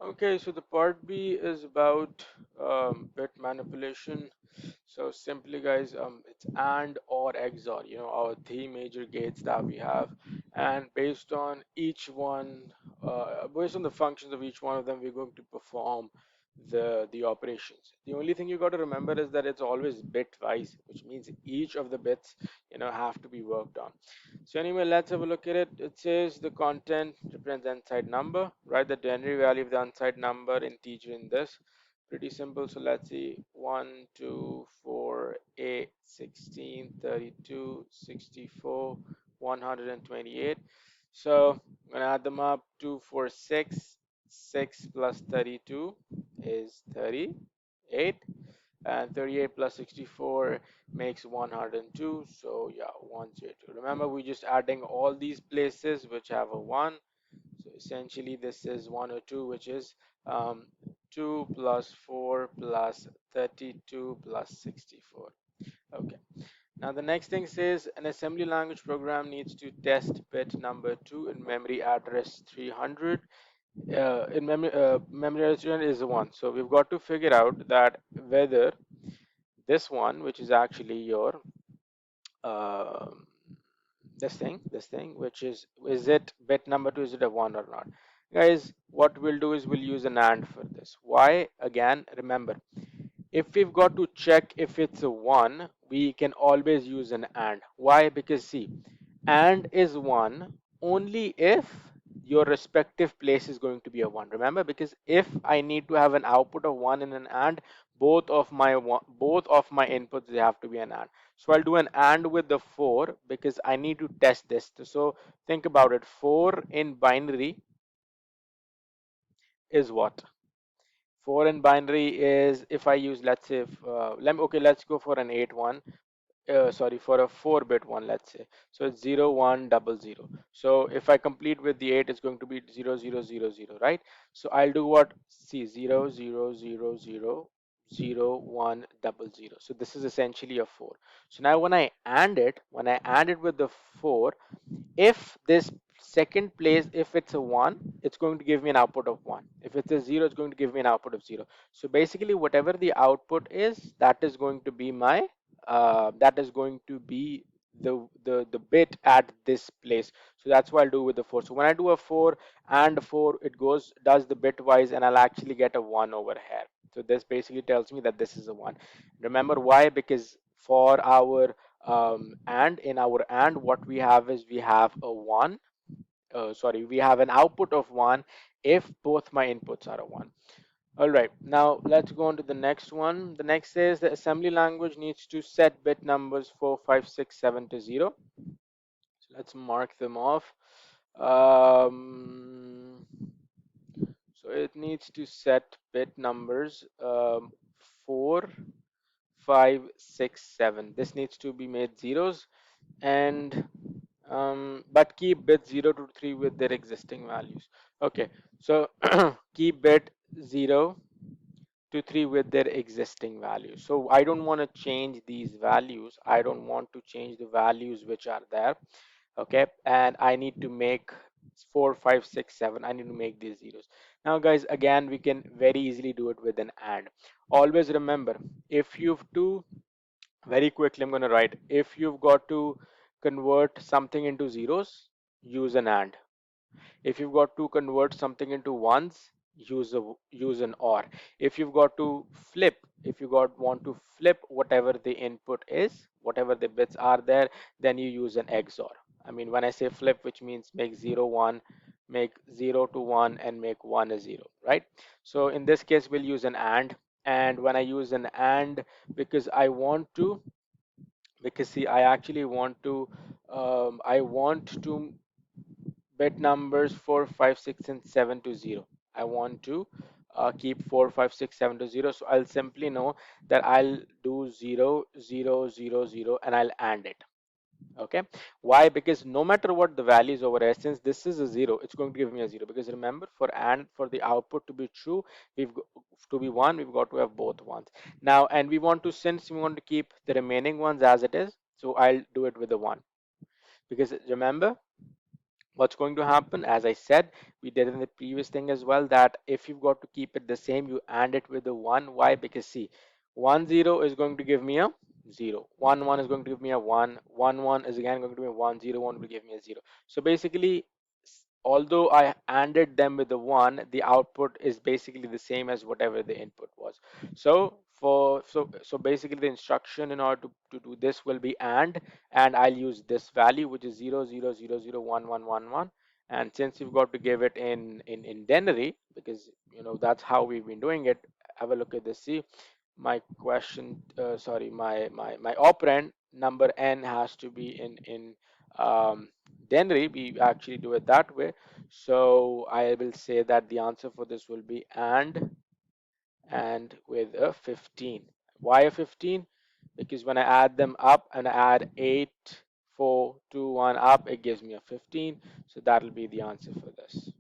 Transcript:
Okay, so the part B is about bit manipulation. So simply, guys, it's AND or XOR. Our three major gates that we have, and based on the functions of each one of them, we're going to perform the operations. The only thing you got to remember is that it's always bitwise, which means each of the bits, have to be worked on. So anyway, let's have a look at it. It says the content represents the unsigned number. Write the denary value of the unsigned number integer in this. Pretty simple. So let's see, 1, 2, 4, 8, 16, 32, 64, 128. So I'm gonna add them up. 2, 4, 6. 6 plus 32 is 38, and 38 plus 64 makes 102. So yeah, 102. Remember, we're just adding all these places which have a 1. So essentially this is 102, which is 2 plus 4 plus 32 plus 64. Okay, now the next thing says an assembly language program needs to test bit number 2 in memory address 300. In memory address is 1, so we've got to figure out that whether this one, which is actually your um this thing, which is it bit number 2, is it a 1 or not? Guys, what we'll do is we'll use an AND for this. Why? Again, remember, if we've got to check if it's a 1, we can always use an AND. Why? Because see, AND is 1 only if your respective place is going to be a 1. Remember, because if I need to have an output of 1 in an AND, both of my inputs, they have to be an AND. So I'll do an AND with the 4 because I need to test this. So think about it. 4 in binary is what? 4 in binary is, if I use, let's say, let's go for an 8 one. Sorry, for a 4-bit one, let's say. So it's 0 1 0 0. So if I complete with the 8, it's going to be 0 0 0 0, right? So I'll do what? See, 0 0 0 0 0 1 0 0. So this is essentially a 4. So now when I add it with the 4, if this second place, if it's a 1, it's going to give me an output of 1. If it's a 0, it's going to give me an output of 0. So basically, whatever the output is, that is going to be the bit at this place. So that's what I'll do with the 4. So when I do a 4 and a 4, it does the bitwise, and I'll actually get a 1 over here. So this basically tells me that this is a 1. Remember why? Because for our and in our and, what we have is we have a 1. We have an output of 1 if both my inputs are a 1. All right, now let's go on to the next one. The next says the assembly language needs to set bit numbers 4, 5, 6, 7 to 0. So let's mark them off. Um, so it needs to set bit numbers 4, 5, 6, 7. This needs to be made zeros, and but keep bit 0 to 3 with their existing values. Okay, so keep bit 0 to 3 with their existing values. So I don't want to change these values. I don't want to change the values which are there. Okay, and I need to make 4, 5, 6, 7. I need to make these zeros. Now guys, again, we can very easily do it with an AND. Always remember, if you've to very quickly, I'm going to write, if you've got to convert something into zeros, use an AND. If you've got to convert something into ones, use an OR. If you've got to want to flip whatever the input is, whatever the bits are there, then you use an XOR. I mean, when I say flip, which means make 0 1, make 0 to 1, and make 1 a 0, right? So in this case, we'll use an AND. And when I use an AND, because see, I actually want to bit numbers 4, 5, 6, and 7 to 0. I want to keep 4, 5, 6, 7 to 0. So I'll simply know that I'll do 0, 0, 0, 0, and I'll AND it. Okay, why? Because no matter what the value is over here, since this is a 0, it's going to give me a 0. Because remember, for the output to be true, to be 1, we've got to have both ones. Now, and since we want to keep the remaining ones as it is, so I'll do it with a 1. Because remember, what's going to happen, as I said, we did in the previous thing as well, that if you've got to keep it the same, you and it with the one. Why? Because see, 1 0 is going to give me a 0, 1 1 is going to give me a 1, 1 1 is again going to be a 1, 0 1 will give me a 0. So basically, although I ANDed them with the 1, the output is basically the same as whatever the input was. So basically the instruction in order to do this will be and I'll use this value, which is 0 0 0 0 1 1 1 1. And since you've got to give it in denary, because that's how we've been doing it. Have a look at this. See, my question, sorry, my operand number n has to be in denary. We actually do it that way. So I will say that the answer for this will be and with a 15. Why a 15? Because when I add them up and I add 8, 4, 2, 1 up, it gives me a 15. So that'll be the answer for this.